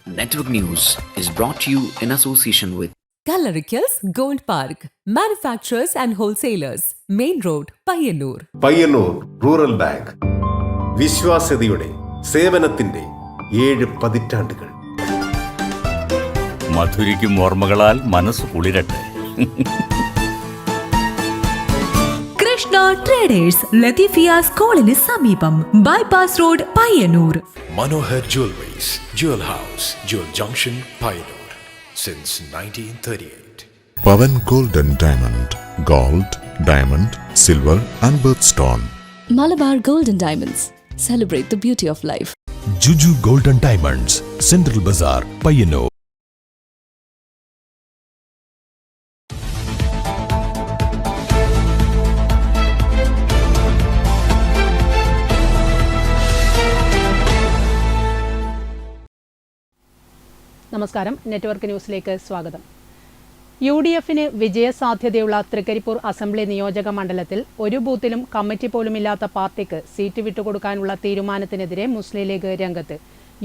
Network News is brought to you in association with Kalarikals Gold Park, manufacturers and wholesalers, Main Road, Payyannur. Payyannur rural bank വിശ്വാസ്യതയുടെ സേവനത്തിന്റെ 7 പതിറ്റാണ്ടുകൾ. മധുരിക്കും ഓർമ്മകളാൽ മനസ്സ് കുളിരട്ടെ. Krishna traders ലത്തീഫിയാസ് കോളിന് സമീപം bypass road Payyanur. Manohar Jewelries, Jewel House, Jewel Junction, Payyanur, since 1938. Pavan Gold and Diamond, Gold, Diamond, Silver and Birthstone. Malabar Gold and Diamonds, celebrate the beauty of life. Juju Gold and Diamonds, Central Bazaar, Payyanur. നമസ്കാരം, network ന്യൂസിലേക്ക് സ്വാഗതം. UDFന് വിജയസാധ്യതയുള്ള Trikaripur assembly നിയോജക മണ്ഡലത്തിൽ ഒരു ബൂത്തിലും committee പോലുമില്ലാത്ത പാർട്ടിക്ക് seat വിട്ടുകൊടുക്കാനുള്ള തീരുമാനത്തിനെതിരെ മുസ്ലിം league രംഗത്ത്.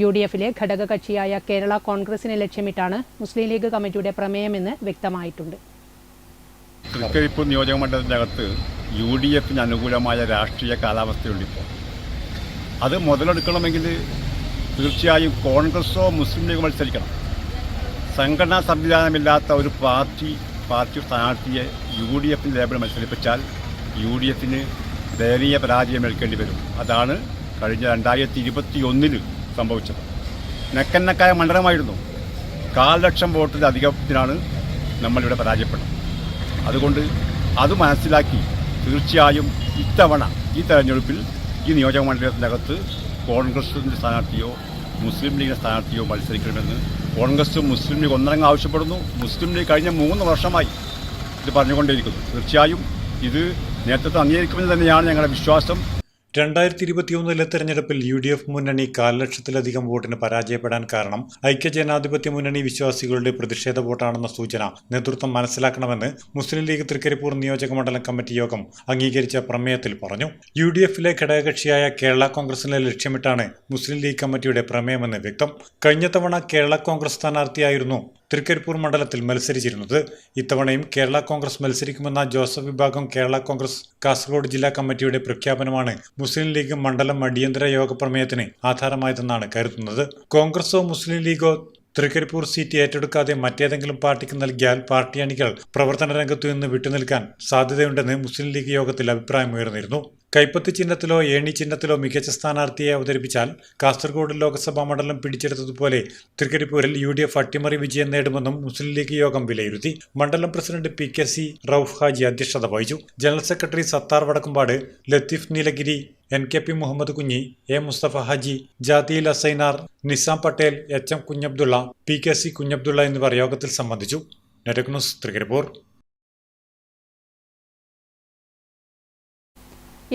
UDFിലെ ഘടകകക്ഷിയായ കേരള കോൺഗ്രസിനെ ലക്ഷ്യമിട്ടാണ് മുസ്ലിം ലീഗ് കമ്മിറ്റിയുടെ പ്രമേയമെന്ന് വ്യക്തമായിട്ടുണ്ട്. തൃക്കരിപ്പൂർ നിയോജക മണ്ഡലത്തിനകത്ത് UDFന് അനുകൂലമായ രാഷ്ട്രീയ കാലാവസ്ഥയുണ്ടിപ്പോൾ. അത് മുതലെടുക്കണമെങ്കിൽ തീർച്ചയായും കോൺഗ്രസോ മുസ്ലിം ലീഗോ മത്സരിക്കണം. സംഘടനാ സംവിധാനമില്ലാത്ത ഒരു പാർട്ടി സ്ഥാനാർത്ഥിയെ UDFിന് ലേബിൾ മത്സരിപ്പിച്ചാൽ UDFന് ദയനീയ പരാജയം ഏൽക്കേണ്ടി വരും. അതാണ് കഴിഞ്ഞ 2021 സംഭവിച്ചത്. നെക്കന്നക്കായ മണ്ഡലമായിരുന്നു. 1,00,000 വോട്ടിലധികത്തിനാണ് നമ്മളിവിടെ പരാജയപ്പെട്ടത്. അതുകൊണ്ട് അത് മനസ്സിലാക്കി തീർച്ചയായും ഇത്തവണ ഈ തെരഞ്ഞെടുപ്പിൽ ഈ നിയോജക മണ്ഡലത്തിനകത്ത് കോൺഗ്രസിൻ്റെ സ്ഥാനാർത്ഥിയോ മുസ്ലിം ലീഗിൻ്റെ സ്ഥാനാർത്ഥിയോ മത്സരിക്കണമെന്ന് കോൺഗ്രസും മുസ്ലിം ലീഗ് ഒന്നടങ്കം ആവശ്യപ്പെടുന്നു. മുസ്ലിം ലീഗ് കഴിഞ്ഞ 3 വർഷമായി ഇത് പറഞ്ഞുകൊണ്ടേയിരിക്കുന്നു. തീർച്ചയായും ഇത് നേതൃത്വം അംഗീകരിക്കുമെന്ന് തന്നെയാണ് ഞങ്ങളുടെ വിശ്വാസം. 2021 തെരഞ്ഞെടുപ്പിൽ UDF മുന്നണി 1,00,000-ലധികം വോട്ടിന് പരാജയപ്പെടാൻ കാരണം ഐക്യജനാധിപത്യ മുന്നണി വിശ്വാസികളുടെ പ്രതിഷേധ വോട്ടാണെന്ന സൂചന നേതൃത്വം മനസ്സിലാക്കണമെന്ന് മുസ്ലിം ലീഗ് തൃക്കരിപ്പൂർ നിയോജക മണ്ഡലം കമ്മിറ്റി യോഗം അംഗീകരിച്ച പ്രമേയത്തിൽ പറഞ്ഞു. UDFിലെ ഘടകകക്ഷിയായ കേരള കോൺഗ്രസിനെ ലക്ഷ്യമിട്ടാണ് മുസ്ലിം ലീഗ് കമ്മിറ്റിയുടെ പ്രമേയമെന്ന് വ്യക്തം. കഴിഞ്ഞ തവണ കേരള കോൺഗ്രസ് സ്ഥാനാർത്ഥിയായിരുന്നു തൃക്കരിപ്പൂർ മണ്ഡലത്തിൽ മത്സരിച്ചിരുന്നത്. ഇത്തവണയും കേരള കോൺഗ്രസ് മത്സരിക്കുമെന്ന ജോസഫ് വിഭാഗം കേരള കോൺഗ്രസ് കാസർഗോഡ് ജില്ലാ കമ്മിറ്റിയുടെ പ്രഖ്യാപനമാണ് മുസ്ലിം ലീഗ് മണ്ഡലം അടിയന്തര യോഗ പ്രമേയത്തിന് ആധാരമായതെന്നാണ് കരുതുന്നത്. കോൺഗ്രസോ മുസ്ലിം ലീഗോ തൃക്കരിപ്പൂർ സീറ്റ് ഏറ്റെടുക്കാതെ മറ്റേതെങ്കിലും പാർട്ടിക്ക് നൽകിയാൽ പാർട്ടി അണികൾ പ്രവർത്തന രംഗത്തു നിന്ന് വിട്ടുനിൽക്കാൻ സാധ്യതയുണ്ടെന്ന് മുസ്ലിം ലീഗ് യോഗത്തിൽ അഭിപ്രായമുയർന്നിരുന്നു. കൈപ്പത്തി ചിഹ്നത്തിലോ ഏണി ചിഹ്നത്തിലോ മികച്ച സ്ഥാനാർത്ഥിയെ അവതരിപ്പിച്ചാൽ കാസർഗോഡ് ലോക്സഭാ മണ്ഡലം പിടിച്ചെടുത്തതുപോലെ തൃക്കരിപ്പൂരിൽ UDF അട്ടിമറി വിജയം നേടുമെന്നും മുസ്ലിം ലീഗ് യോഗം വിലയിരുത്തി. മണ്ഡലം പ്രസിഡന്റ് PKC റൌഫ് ഹാജി അധ്യക്ഷത വഹിച്ചു. General secretary Sattar Vadakkumpad, Latheef Nilgiri, NKP Muhammad Kunhi, A Mustafa Haji, ജാതിയിൽ അസൈനാർ, നിസാം പട്ടേൽ, HM കുഞ്ഞബ്ദുള്ള, PKC കുഞ്ഞബ്ദുള്ള എന്നിവർ യോഗത്തിൽ സംബന്ധിച്ചു. Network news, Trikaripur.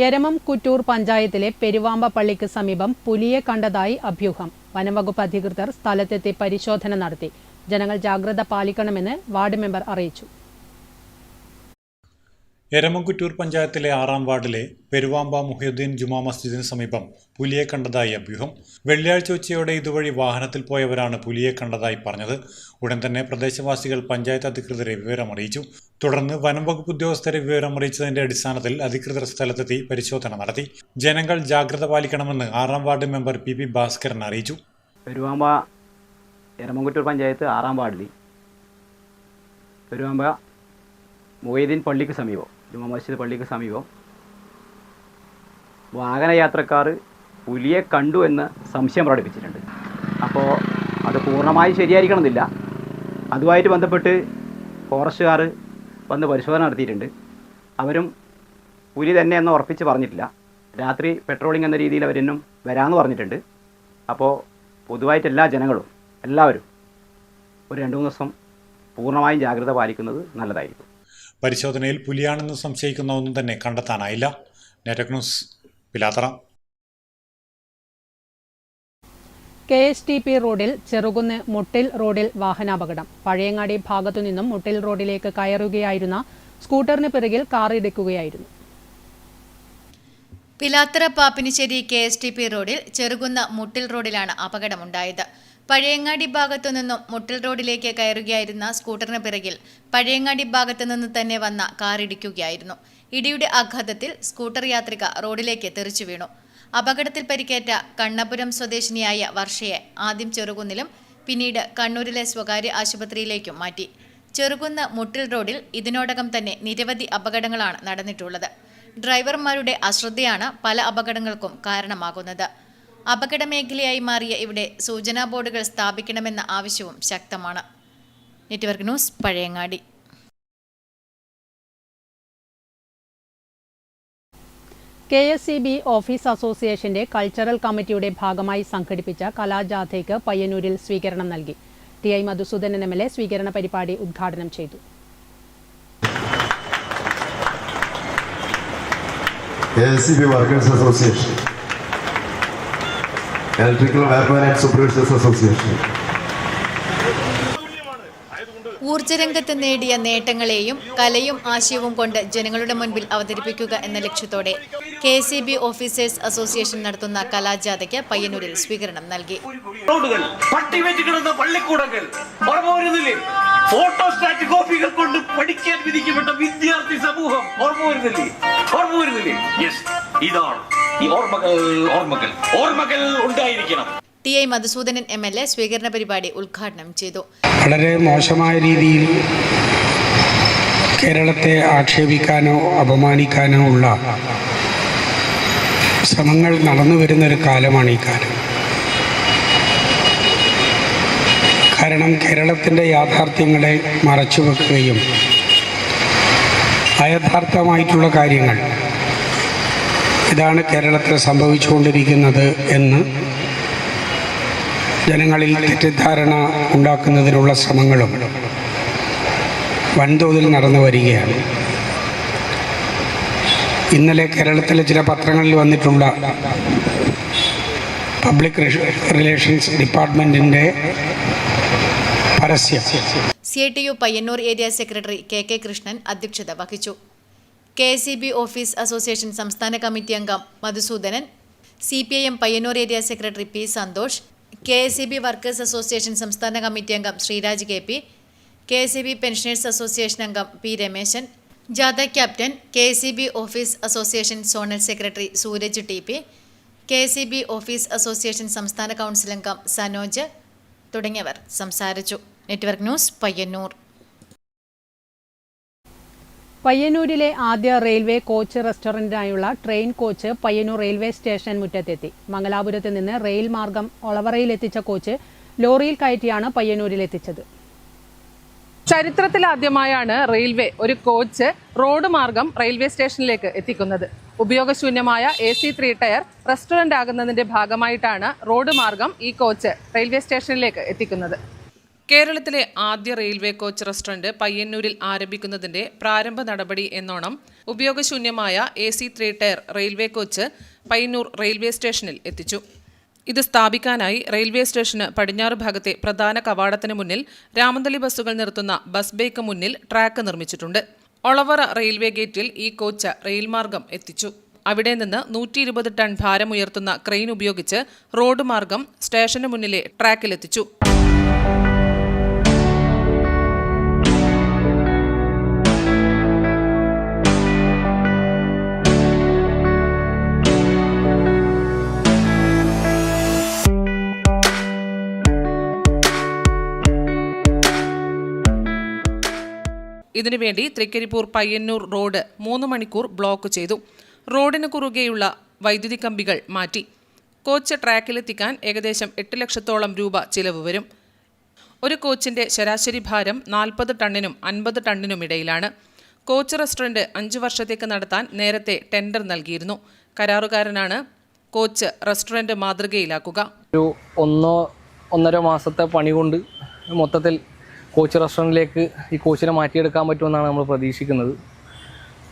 എരമം കുറ്റൂർ പഞ്ചായത്തിലെ പെരുവാമ്പ പള്ളിക്ക് സമീപം പുലിയെ കണ്ടതായി അഭ്യൂഹം. വനംവകുപ്പ് അധികൃതർ സ്ഥലത്തെത്തി പരിശോധന നടത്തി. ജനങ്ങൾ ജാഗ്രത പാലിക്കണമെന്ന് വാർഡ് മെമ്പർ അറിയിച്ചു. എരമംകുറ്റൂർ പഞ്ചായത്തിലെ 6ാം വാർഡിലെ പെരുവാമ്പ മുഹ്യുദ്ദീൻ ജുമാ മസ്ജിദിന് സമീപം പുലിയെ കണ്ടതായി അഭ്യൂഹം. വെള്ളിയാഴ്ച ഉച്ചയോടെ ഇതുവഴി വാഹനത്തിൽ പോയവരാണ് പുലിയെ കണ്ടതായി പറഞ്ഞത്. ഉടൻ തന്നെ പ്രദേശവാസികൾ പഞ്ചായത്ത് അധികൃതരെ വിവരമറിയിച്ചു. തുടർന്ന് വനം വകുപ്പ് ഉദ്യോഗസ്ഥരെ വിവരമറിയിച്ചതിന്റെ അടിസ്ഥാനത്തിൽ അധികൃതർ സ്ഥലത്തെത്തി പരിശോധന നടത്തി. ജനങ്ങൾ ജാഗ്രത പാലിക്കണമെന്ന് 6ാം വാർഡ് മെമ്പർ PP ഭാസ്കരൻ അറിയിച്ചു. പെരുവാമ്പ എരമംകുറ്റൂർ പഞ്ചായത്ത് 6ാം വാർഡിൽ പെരുവാമ്പ മൊയ്തീൻ പള്ളിക്ക് സമീപം, ജുമാ മസ്ജിദ് പള്ളിക്ക് സമീപം വാഹനയാത്രക്കാർ പുലിയെ കണ്ടു എന്ന് സംശയം പ്രകടിപ്പിച്ചിട്ടുണ്ട്. അപ്പോൾ അത് പൂർണ്ണമായി ശരിയായിരിക്കണമെന്നില്ല. അതുമായിട്ട് ബന്ധപ്പെട്ട് ഫോറസ്റ്റുകാർ വന്ന് പരിശോധന നടത്തിയിട്ടുണ്ട്. അവരും പുലി തന്നെ എന്ന് ഉറപ്പിച്ച് പറഞ്ഞിട്ടില്ല. രാത്രി പെട്രോളിംഗ് എന്ന രീതിയിൽ അവരെന്നും വരാമെന്ന് പറഞ്ഞിട്ടുണ്ട്. അപ്പോൾ പൊതുവായിട്ട് എല്ലാ ജനങ്ങളും എല്ലാവരും ഒരു 2-3 ദിവസം പൂർണ്ണമായും ജാഗ്രത പാലിക്കുന്നത് നല്ലതായിരിക്കും. പരിശോധനയിൽ പുലിയാണെന്ന് സംശയിക്കുന്ന ഒന്നും തന്നെ കണ്ടെത്താനായില്ല. Network news, Pilathara. KSTP റോഡിൽ ചെറുകുന്ന് മുട്ടിൽ റോഡിൽ വാഹനാപകടം. പഴയങ്ങാടി ഭാഗത്തു നിന്നും മുട്ടിൽ റോഡിലേക്ക് കയറുകയായിരുന്ന സ്കൂട്ടറിന് പിറകിൽ കാർ ഇടിക്കുകയായിരുന്നു. പിലാത്തറ പാപ്പിനിശ്ശേരി KSTP റോഡിൽ ചെറുകുന്ന് മുട്ടിൽ റോഡിലാണ് അപകടമുണ്ടായത്. പഴയങ്ങാടി ഭാഗത്തു നിന്നും മുട്ടിൽ റോഡിലേക്ക് കയറുകയായിരുന്ന സ്കൂട്ടറിന് പിറകിൽ പഴയങ്ങാടി ഭാഗത്തു നിന്ന് തന്നെ വന്ന കാർ ഇടിക്കുകയായിരുന്നു. ഇടിയുടെ ആഘാതത്തിൽ സ്കൂട്ടർ യാത്രിക റോഡിലേക്ക് തെറിച്ചു വീണു. അപകടത്തിൽ പരിക്കേറ്റ കണ്ണപുരം സ്വദേശിനിയായ വർഷയെ ആദ്യം ചെറുകുന്നിലും പിന്നീട് കണ്ണൂരിലെ സ്വകാര്യ ആശുപത്രിയിലേക്കും മാറ്റി. ചെറുകുന്ന് മുട്ടിൽ റോഡിൽ ഇതിനോടകം തന്നെ നിരവധി അപകടങ്ങളാണ് നടന്നിട്ടുള്ളത്. ഡ്രൈവർമാരുടെ അശ്രദ്ധയാണ് പല അപകടങ്ങൾക്കും കാരണമാകുന്നത്. അപകട മേഖലയായി മാറിയ ഇവിടെ സൂചനാ ബോർഡുകൾ സ്ഥാപിക്കണമെന്ന ആവശ്യവും ശക്തമാണ്. Network news, Pazhayangadi. KSCB office അസോസിയേഷന്റെ കൾച്ചറൽ കമ്മിറ്റിയുടെ ഭാഗമായി സംഘടിപ്പിച്ച കലാജാഥയ്ക്ക് പയ്യന്നൂരിൽ സ്വീകരണം നൽകി. TI മധുസൂദനൻ MLA സ്വീകരണ പരിപാടി ഉദ്ഘാടനം ചെയ്തു. KSCB workers association, electrical wireman and supervisors association ഊർജ്ജരംഗത്ത് നേടിയ നേട്ടങ്ങളെയും കലയും ആശയവും കൊണ്ട് ജനങ്ങളുടെ മുൻപിൽ അവതരിപ്പിക്കുക എന്ന ലക്ഷ്യത്തോടെ KSCB ഓഫീസേഴ്സ് അസോസിയേഷൻ നടത്തുന്ന കലാജാഥയ്ക്ക് പയ്യന്നൂരിൽ സ്വീകരണം നൽകി. ഫോട്ടോസ്റ്റാറ്റ് കോപ്പികൾ കൊണ്ട് പഠിക്കാൻ വിധിക്കപ്പെട്ട വിദ്യാർത്ഥി സമൂഹം ഇതാണ് ഈ ഓർമ്മകൾ ഉണ്ടായിരിക്കണം. TI മധുസൂദനൻ MLA സ്വീകരണ പരിപാടി ഉദ്ഘാടനം ചെയ്തു. വളരെ മോശമായ രീതിയിൽ കേരളത്തെ ആക്ഷേപിക്കാനോ അപമാനിക്കാനോ ഉള്ള ശ്രമങ്ങൾ നടന്നു വരുന്നൊരു കാലമാണ് ഈ കാലം. കാരണം കേരളത്തിൻ്റെ യാഥാർത്ഥ്യങ്ങളെ മറച്ചുവെക്കുകയും അയഥാർത്ഥമായിട്ടുള്ള കാര്യങ്ങൾ ഇതാണ് കേരളത്തിൽ സംഭവിച്ചുകൊണ്ടിരിക്കുന്നത് എന്ന് ജനങ്ങളിൽ തെറ്റിദ്ധാരണ ഉണ്ടാക്കുന്നതിനുള്ള ശ്രമങ്ങളും വൻതോതിൽ നടന്നു വരികയാണ്. ഇന്നലെ കേരളത്തിലെ ചില പത്രങ്ങളിൽ വന്നിട്ടുള്ള പബ്ലിക് റിലേഷൻസ് ഡിപ്പാർട്ട്മെൻറ്റിൻ്റെ പരസ്യം. CITU Payyannur area secretary KK Krishnan അധ്യക്ഷത വഹിച്ചു. KSCB ഓഫീസ് അസോസിയേഷൻ സംസ്ഥാന കമ്മിറ്റി അംഗം Madhusoodanan, CPIM Payyannur area secretary P Santhosh, KSCB workers association സംസ്ഥാന കമ്മിറ്റി അംഗം Sreeraj KP, KSCB pensioners association അംഗം P രമേശൻ, ജാഥ captain, KSCB office association zonal secretary Sooraj TP, KSCB office association സംസ്ഥാന council അംഗം സനോജ് തുടങ്ങിയവർ സംസാരിച്ചു. Network news, Payyannur. പയ്യന്നൂരിലെ ആദ്യ റെയിൽവേ കോച്ച് റെസ്റ്റോറന്റിനായുള്ള train coach Payyanur railway station മുറ്റത്തെത്തി. മംഗലാപുരത്ത് നിന്ന് റെയിൽ മാർഗം ഒളവറയിൽ എത്തിച്ച കോച്ച് ലോറിയിൽ കയറ്റിയാണ് പയ്യന്നൂരിൽ എത്തിച്ചത്. ചരിത്രത്തിലാദ്യമായാണ് റെയിൽവേ ഒരു കോച്ച് റോഡ് മാർഗം റെയിൽവേ സ്റ്റേഷനിലേക്ക് എത്തിക്കുന്നത്. ഉപയോഗശൂന്യമായ AC3 ടയർ റെസ്റ്റോറന്റ് ആകുന്നതിന്റെ ഭാഗമായിട്ടാണ് റോഡ് മാർഗം ഈ കോച്ച് റെയിൽവേ സ്റ്റേഷനിലേക്ക് എത്തിക്കുന്നത്. കേരളത്തിലെ ആദ്യ റെയിൽവേ കോച്ച് റെസ്റ്റോറന്റ് പയ്യന്നൂരിൽ ആരംഭിക്കുന്നതിന്റെ പ്രാരംഭ നടപടി എന്നോണം ഉപയോഗശൂന്യമായ AC3 tyre railway coach Payyanur railway സ്റ്റേഷനിൽ എത്തിച്ചു. ഇത് സ്ഥാപിക്കാനായി റെയിൽവേ സ്റ്റേഷന് പടിഞ്ഞാറ് ഭാഗത്തെ പ്രധാന കവാടത്തിന് മുന്നിൽ രാമന്തളി ബസ്സുകൾ നിർത്തുന്ന ബസ് ബേക്ക് മുന്നിൽ ട്രാക്ക് നിർമ്മിച്ചിട്ടുണ്ട്. ഒളവറ റെയിൽവേ ഗേറ്റിൽ ഈ കോച്ച് റെയിൽ മാർഗം എത്തിച്ചു. അവിടെ നിന്ന് 120 ടൺ ഭാരമുയർത്തുന്ന ക്രെയിൻ ഉപയോഗിച്ച് റോഡ് മാർഗം സ്റ്റേഷന് മുന്നിലെ ട്രാക്കിലെത്തിച്ചു. ഇതിനുവേണ്ടി തൃക്കരിപ്പൂർ പയ്യന്നൂർ റോഡ് 3 മണിക്കൂർ ബ്ലോക്ക് ചെയ്തു. റോഡിന് കുറുകെയുള്ള വൈദ്യുതി കമ്പികൾ മാറ്റി. കോച്ച് ട്രാക്കിലെത്തിക്കാൻ ഏകദേശം 8 ലക്ഷത്തോളം രൂപ ചിലവ് വരും. ഒരു കോച്ചിൻ്റെ ശരാശരി ഭാരം 40 ടണ്ണിനും 50 ടണ്ണിനും ഇടയിലാണ്. കോച്ച് റെസ്റ്റോറൻറ്റ് 5 വർഷത്തേക്ക് നടത്താൻ നേരത്തെ ടെൻഡർ നൽകിയിരുന്നു. കരാറുകാരനാണ് കോച്ച് റെസ്റ്റോറൻറ്റ് മാതൃകയിലാക്കുക. ഒരു 1-1.5 മാസത്തെ പണി കൊണ്ട് മൊത്തത്തിൽ കോച്ച് റെസ്റ്റോറൻറ്റിലേക്ക് ഈ കോച്ചിനെ മാറ്റിയെടുക്കാൻ പറ്റുമെന്നാണ് നമ്മൾ പ്രതീക്ഷിക്കുന്നത്.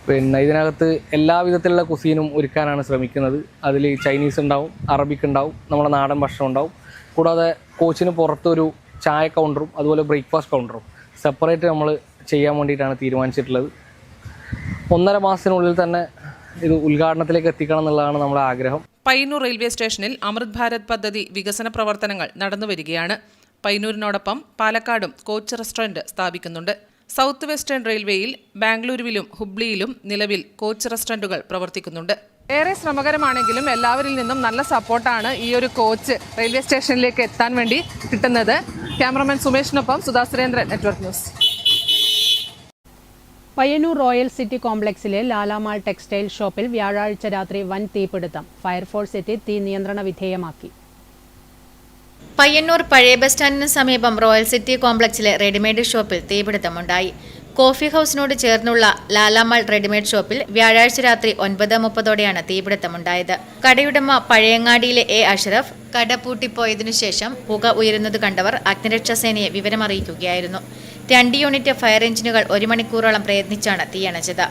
പിന്നെ ഇതിനകത്ത് എല്ലാവിധത്തിലുള്ള കുസീനും ഒരുക്കാനാണ് ശ്രമിക്കുന്നത്. അതിൽ ചൈനീസ് ഉണ്ടാവും, അറബിക് ഉണ്ടാവും, നമ്മുടെ നാടൻ ഭക്ഷണം ഉണ്ടാവും. കൂടാതെ കോച്ചിന് പുറത്തൊരു ചായ കൗണ്ടറും അതുപോലെ ബ്രേക്ക്ഫാസ്റ്റ് കൗണ്ടറും സെപ്പറേറ്റ് നമ്മൾ ചെയ്യാൻ വേണ്ടിയിട്ടാണ് തീരുമാനിച്ചിട്ടുള്ളത്. 1.5 മാസത്തിനുള്ളിൽ തന്നെ ഇത് ഉദ്ഘാടനത്തിലേക്ക് എത്തിക്കണം എന്നുള്ളതാണ് നമ്മുടെ ആഗ്രഹം. പയ്യന്നൂർ റെയിൽവേ സ്റ്റേഷനിൽ അമൃത് ഭാരത് പദ്ധതി വികസന പ്രവർത്തനങ്ങൾ നടന്നുവരികയാണ്. പയ്യന്നൂരിനോടൊപ്പം പാലക്കാടും കോച്ച് റെസ്റ്റോറന്റ് സ്ഥാപിക്കുന്നുണ്ട്. സൗത്ത് വെസ്റ്റേൺ റെയിൽവേയിൽ ബാംഗ്ലൂരുവിലും ഹുബ്ലിയിലും നിലവിൽ കോച്ച് റെസ്റ്റോറന്റുകൾ പ്രവർത്തിക്കുന്നുണ്ട്. ഏറെ ശ്രമകരമാണെങ്കിലും എല്ലാവരിൽ നിന്നും നല്ല സപ്പോർട്ടാണ് ഈ ഒരു കോച്ച് റെയിൽവേ സ്റ്റേഷനിലേക്ക് എത്താൻ വേണ്ടി കിട്ടുന്നത്. ക്യാമറമാൻ സുമേഷിനൊപ്പം Sudha Surendran, network news. Payyannur royal city കോംപ്ലക്സിലെ ലാലാമാൾ ടെക്സ്റ്റൈൽ ഷോപ്പിൽ വ്യാഴാഴ്ച രാത്രി വൻ തീപിടുത്തം. ഫയർഫോഴ്സ് എത്തി തീ നിയന്ത്രണ വിധേയമാക്കി. പയ്യന്നൂർ പഴയ ബസ് സ്റ്റാൻഡിന് സമീപം റോയൽ സിറ്റി കോംപ്ലക്സിലെ റെഡിമെയ്ഡ് ഷോപ്പിൽ തീപിടുത്തമുണ്ടായി. കോഫി ഹൌസിനോട് ചേർന്നുള്ള ലാലാമാൾ റെഡിമെയ്ഡ് ഷോപ്പിൽ വ്യാഴാഴ്ച രാത്രി 9:30 തീപിടുത്തമുണ്ടായത്. കടയുടമ പഴയങ്ങാടിയിലെ എ അഷ്റഫ് കട പൂട്ടിപ്പോയതിനു ശേഷം പുക ഉയരുന്നത് കണ്ടവർ അഗ്നിരക്ഷാസേനയെ വിവരമറിയിക്കുകയായിരുന്നു. 2 യൂണിറ്റ് ഫയർ എഞ്ചിനുകൾ 1 മണിക്കൂറോളം പ്രയത്നിച്ചാണ് തീയണച്ചത്.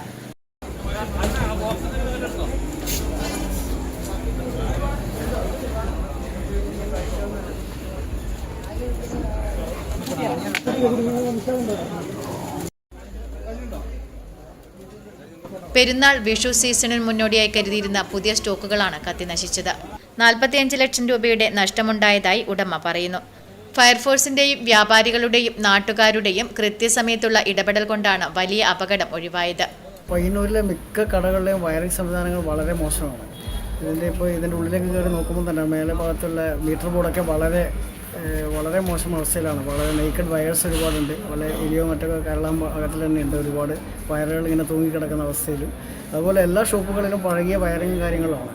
പെരുന്നാൾ വിഷു സീസണിന് മുന്നോടിയായി കരുതിയിരുന്ന പുതിയ സ്റ്റോക്കുകളാണ് കത്തിനശിച്ചത്. 45 ലക്ഷം രൂപയുടെ നഷ്ടമുണ്ടായതായി ഉടമ പറയുന്നു. ഫയർഫോഴ്സിന്റെയും വ്യാപാരികളുടെയും നാട്ടുകാരുടെയും കൃത്യസമയത്തുള്ള ഇടപെടൽ കൊണ്ടാണ് വലിയ അപകടം ഒഴിവായത്. പയ്യന്നൂരിലെ മിക്ക കടകളിലെയും വയറിംഗ് സംവിധാനങ്ങൾ വളരെ മോശമാണ്. ഇതിൻ്റെ ഉള്ളിലേക്ക് കയറി നോക്കുമ്പോൾ തന്നെ മേലെ ഭാഗത്തുള്ള മീറ്റർ ബോർഡൊക്കെ വളരെ മോശം അവസ്ഥയിലാണ്. വളരെ നെയ്ക്കഡ് വയേഴ്സ് ഒരുപാടുണ്ട്. വളരെ എലിയോ മറ്റൊക്കെ കേരളം ഭാഗത്തിൽ തന്നെ ഉണ്ട്. ഒരുപാട് വയറുകൾ ഇങ്ങനെ തൂങ്ങിക്കിടക്കുന്ന അവസ്ഥയിലും. അതുപോലെ എല്ലാ ഷോപ്പുകളിലും പഴകിയ വയറിംഗ് കാര്യങ്ങളാണ്.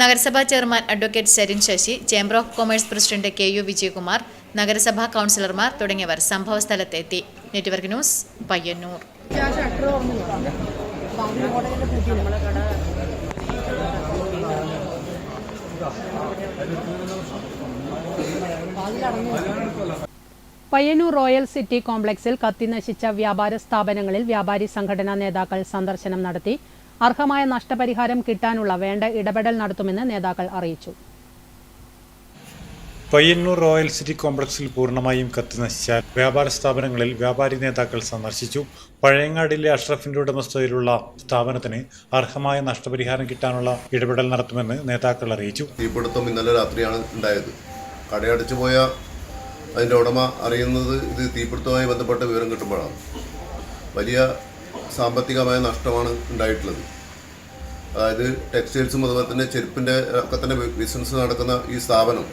നഗരസഭാ chairman advocate Sarin Sasi, chamber of commerce president KU Vijayakumar, നഗരസഭാ കൗൺസിലർമാർ തുടങ്ങിയവർ സംഭവസ്ഥലത്തെത്തി. Network news, Payyannur. Payyannur royal city കോംപ്ലക്സിൽ കത്തിനശിച്ച വ്യാപാര സ്ഥാപനങ്ങളിൽ വ്യാപാരി സംഘടനാ നേതാക്കൾ സന്ദർശനം നടത്തി. അർഹമായ നഷ്ടപരിഹാരം കിട്ടാനുള്ള വേണ്ട ഇടപെടൽ നടത്തുമെന്ന് നേതാക്കൾ അറിയിച്ചു. പയ്യന്നൂർ റോയൽ സിറ്റി കോംപ്ലക്സിൽ പൂർണ്ണമായും കത്തിനശിച്ച വ്യാപാര സ്ഥാപനങ്ങളിൽ വ്യാപാരി നേതാക്കൾ സന്ദർശിച്ചു. പഴയങ്ങാടിലെ അഷ്റഫിന്റെ ഉടമസ്ഥതയിലുള്ള സ്ഥാപനത്തിന് അർഹമായ നഷ്ടപരിഹാരം കിട്ടാനുള്ള ഇടപെടൽ നടത്തുമെന്ന് നേതാക്കൾ അറിയിച്ചു. തീപിടുത്തം ഇന്നലെ രാത്രിയാണ് ഉണ്ടായത്. കടയടച്ചു പോയ അതിൻ്റെ ഉടമ അറിയുന്നത് ഇത് തീപിടുത്തവുമായി ബന്ധപ്പെട്ട വിവരം കിട്ടുമ്പോഴാണ്. വലിയ സാമ്പത്തികമായ നഷ്ടമാണ് ഉണ്ടായിട്ടുള്ളത്. അതായത് ടെക്സ്റ്റൈൽസും അതുപോലെ തന്നെ ചെരുപ്പിൻ്റെ ഒക്കെ തന്നെ ബിസിനസ് നടക്കുന്ന ഈ സ്ഥാപനം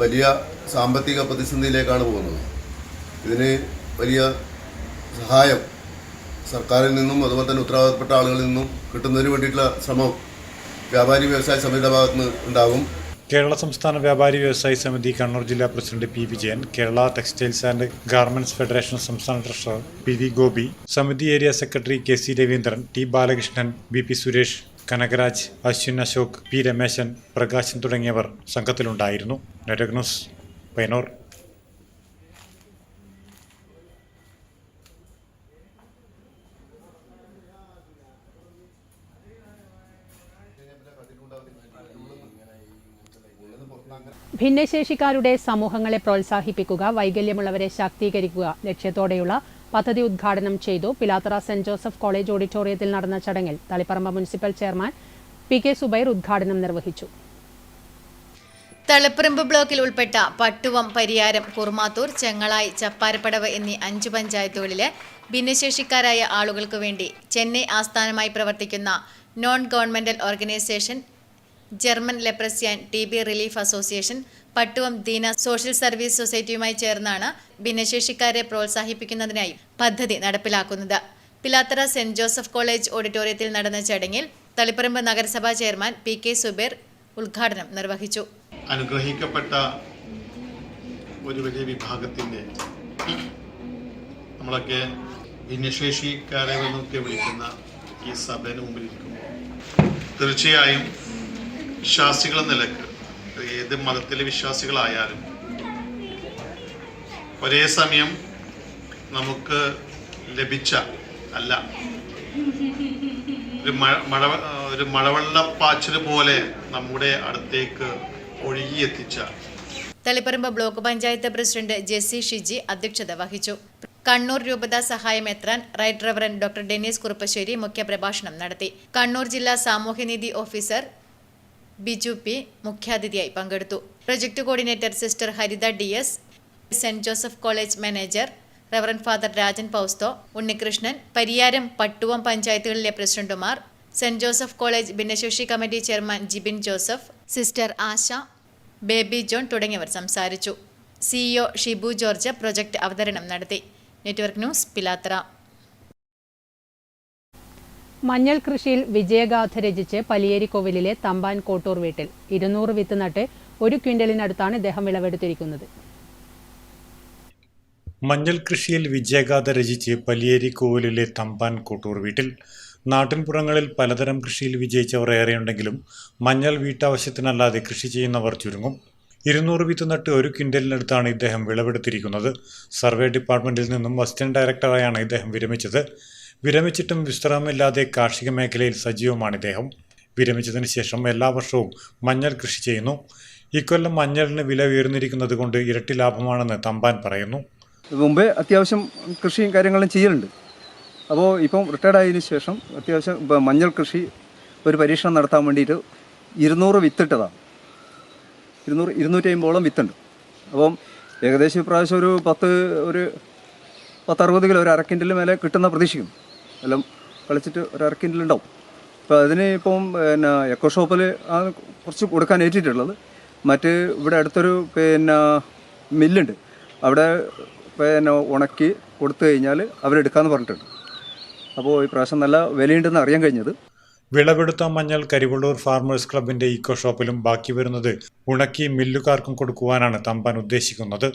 വലിയ സാമ്പത്തിക പ്രതിസന്ധിയിലേക്കാണ് പോകുന്നത്. ഇതിന് വലിയ സഹായം സർക്കാരിൽ നിന്നും അതുപോലെ തന്നെ ഉത്തരവാദിത്തപ്പെട്ട ആളുകളിൽ നിന്നും കിട്ടുന്നതിന് വേണ്ടിയിട്ടുള്ള ശ്രമം വ്യാപാരി വ്യവസായ സമിതിയുടെ ഭാഗത്തുനിന്ന് ഉണ്ടാകും. കേരള സംസ്ഥാന വ്യാപാരി വ്യവസായി സമിതി കണ്ണൂർ ജില്ലാ president P. Vijayan, Kerala textiles and garments federation സംസ്ഥാന ട്രഷറർ P. V. ഗോപി, സമിതി area secretary K. C. Raveendran, T. Balakrishnan, B. P. Suresh, Kanakaraj, Ashwin Ashok, P. Rameshan, Prakashan തുടങ്ങിയവർ സംഘത്തിലുണ്ടായിരുന്നു. Network news, Payyannur. ഭിന്നശേഷിക്കാരുടെ സമൂഹങ്ങളെ പ്രോത്സാഹിപ്പിക്കുക, വൈകല്യമുള്ളവരെ ശാക്തീകരിക്കുക ലക്ഷ്യത്തോടെയുള്ള പദ്ധതി ഉദ്ഘാടനം ചെയ്തു. പിലാത്തറ സെന്റ് ജോസഫ് കോളേജ് ഓഡിറ്റോറിയത്തിൽ നടന്ന ചടങ്ങിൽ Taliparamba municipal chairman P. K. Zubair ഉദ്ഘാടനം നിർവഹിച്ചു. തളിപ്പറമ്പ് ബ്ലോക്കിൽ ഉൾപ്പെട്ട പട്ടുവം, പരിയാരം, കുർമാത്തൂർ, ചെങ്ങളായി, ചപ്പാരപ്പടവ് എന്നീ 5 പഞ്ചായത്തുകളിലെ ഭിന്നശേഷിക്കാരായ ആളുകൾക്ക് വേണ്ടി ചെന്നൈ ആസ്ഥാനമായി പ്രവർത്തിക്കുന്ന non governmental organisation German leprosy and TB relief association, Pattuvam Deena social service സൊസൈറ്റിയുമായി ചേർന്നാണ് ഭിന്നശേഷിക്കാരെ പ്രോത്സാഹിപ്പിക്കുന്നതിനായി പദ്ധതി നടപ്പിലാക്കുന്നത്. പിലാത്തറ സെന്റ് ജോസഫ് കോളേജ് ഓഡിറ്റോറിയത്തിൽ നടന്ന ചടങ്ങിൽ തളിപ്പറമ്പ് നഗരസഭാ ചെയർമാൻ P. K. സുബൈർ ഉദ്ഘാടനം നിർവഹിച്ചു. അനുഗ്രഹിക്കപ്പെട്ട ഒരു വലിയ വിഭാഗത്തിൻ്റെ നമ്മളൊക്കെ ഭിന്നശേഷിക്കാരെ എന്നൊക്കെ വിളിക്കുന്ന ഈ സഭയുടെ മുമ്പിലിരിക്കുമ്പോൾ തീർച്ചയായും വിശ്വാസികൾ എന്ന നിലക്ക് ഏത് മതത്തിലെ വിശ്വാസികളായാലും ഒരേ സമയം നമുക്ക് ലഭിച്ച അല്ല ഒരു മഴവെള്ളപ്പാച്ചില് പോലെ നമ്മുടെ അടുത്തേക്ക് ഒഴുകിയെത്തിച്ച തളിപ്പറമ്പ് ബ്ലോക്ക് പഞ്ചായത്ത് പ്രസിഡന്റ് ജെസ്സി ഷിജി അധ്യക്ഷത വഹിച്ചു. കണ്ണൂർ രൂപതാ സഹായമെത്രാൻ right reverend doctor Dennis Kuruppassery മുഖ്യപ്രഭാഷണം നടത്തി. കണ്ണൂർ ജില്ലാ സാമൂഹ്യനീതി ഓഫീസർ ബിജു പി മുഖ്യാതിഥിയായി പങ്കെടുത്തു. Project coordinator sister Haritha DS, saint Joseph college manager reverend father Rajan Pausto, Unnikrishnan, Pariyaram, Pattuvam പഞ്ചായത്തുകളിലെ പ്രസിഡന്റുമാർ, സെന്റ് ജോസഫ് കോളേജ് ഭിന്നശേഷി committee chairman Jibin Joseph, sister Asha, Baby John തുടങ്ങിയവർ സംസാരിച്ചു. CEO ഷിബു ജോർജ് പ്രൊജക്ട് അവതരണം നടത്തി. Network news, Pilathara. മഞ്ഞൾ കൃഷിയിൽ വിജയഗാഥ രചിച്ച് പലിയേരിക്കോവിലിലെ തമ്പാൻ കോട്ടൂർ വീട്ടിൽ 200 വിത്ത് നട്ട് 1 ക്വിന്റലിനടുത്താണ് ഇദ്ദേഹം വിളവെടുത്തിരിക്കുന്നത്. മഞ്ഞൾ കൃഷിയിൽ വിജയഗാഥ രചിച്ച് പലിയേരിക്കോവിലിലെ തമ്പാൻ കോട്ടൂർ വീട്ടിൽ. നാട്ടിൻപുറങ്ങളിൽ പലതരം കൃഷിയിൽ വിജയിച്ചവർ ഏറെയുണ്ടെങ്കിലും മഞ്ഞൾ വീട്ടാവശ്യത്തിനല്ലാതെ കൃഷി ചെയ്യുന്നവർ ചുരുങ്ങും. 200 വിത്ത് നട്ട് 1 ക്വിന്റലിനടുത്താണ് ഇദ്ദേഹം വിളവെടുത്തിരിക്കുന്നത്. സർവേ ഡിപ്പാർട്ട്മെന്റിൽ നിന്നും അസിസ്റ്റന്റ് ഡയറക്ടറായാണ് ഇദ്ദേഹം വിരമിച്ചത്. വിരമിച്ചിട്ടും വിശ്രമമില്ലാതെ കാർഷിക മേഖലയിൽ സജീവമാണ് ഇദ്ദേഹം. വിരമിച്ചതിന് ശേഷം എല്ലാ വർഷവും മഞ്ഞൾ കൃഷി ചെയ്യുന്നു. ഇക്കൊല്ലം മഞ്ഞളിന് വില ഉയർന്നിരിക്കുന്നത് കൊണ്ട് ഇരട്ടി ലാഭമാണെന്ന് തമ്പാൻ പറയുന്നു. മുമ്പേ അത്യാവശ്യം കൃഷിയും കാര്യങ്ങളും ചെയ്യലുണ്ട്. അപ്പോൾ ഇപ്പം റിട്ടയർഡ് ആയതിനു ശേഷം അത്യാവശ്യം മഞ്ഞൾ കൃഷി ഒരു പരീക്ഷണം നടത്താൻ വേണ്ടിയിട്ട് 200 വിത്തിട്ടതാണ്. 250ഓളം വിത്തുണ്ട്. അപ്പം ഏകദേശം ഇപ്രാവശ്യം ഒരു 10-60 കിലോ, ഒരു 1/2 കിൻറ്റൽ മേലെ കിട്ടുന്ന പ്രതീക്ഷിക്കുന്നു. എല്ലാം കളിച്ചിട്ട് ഒരു 1/2 കിൻറ്റൽ ഉണ്ടാവും. അപ്പോൾ അതിന് ഇപ്പം എക്കോ ഷോപ്പിൽ ആണ് കുറച്ച് കൊടുക്കാൻ ഏറ്റിട്ടുള്ളത്. മറ്റ് ഇവിടെ അടുത്തൊരു മില്ലുണ്ട്, അവിടെ ഉണക്കി കൊടുത്തു കഴിഞ്ഞാൽ അവരെടുക്കാമെന്ന് പറഞ്ഞിട്ടുണ്ട്. അപ്പോൾ ഈ പ്രാവശ്യം നല്ല വിലയുണ്ടെന്ന് അറിയാൻ കഴിഞ്ഞത്. വിളവെടുത്ത മഞ്ഞൾ കരിവള്ളൂർ ഫാർമേഴ്സ് ക്ലബിന്റെ ഇക്കോ ഷോപ്പിലും ബാക്കി വരുന്നത് ഉണക്കി മില്ലുകാർക്കും കൊടുക്കുവാനാണ് തമ്പാൻ ഉദ്ദേശിക്കുന്നത്.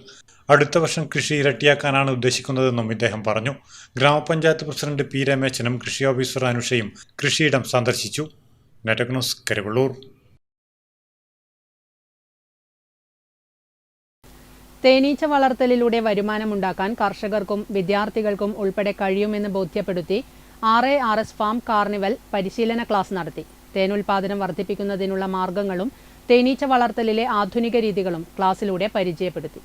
അടുത്ത വർഷം കൃഷി ഇരട്ടിയാക്കാനാണ് ഉദ്ദേശിക്കുന്നതെന്നും ഇദ്ദേഹം പറഞ്ഞു. ഗ്രാമപഞ്ചായത്ത് പ്രസിഡന്റ് P. രമേശനും കൃഷി ഓഫീസർ അനുഷയും കൃഷിയിടം സന്ദർശിച്ചു. Network news, Karivellur. തേനീച്ച വളർത്തലിലൂടെ വരുമാനമുണ്ടാക്കാൻ കർഷകർക്കും വിദ്യാർത്ഥികൾക്കും ഉൾപ്പെടെ കഴിയുമെന്ന് ബോധ്യപ്പെടുത്തി RARS ഫാം കാർണിവൽ പരിശീലന ക്ലാസ് നടത്തി. തേനുൽപാദനം വർദ്ധിപ്പിക്കുന്നതിനുള്ള മാർഗങ്ങളും തേനീച്ച വളർത്തലിലെ ആധുനിക രീതികളും ക്ലാസ്സിലൂടെ പരിചയപ്പെടുത്തി.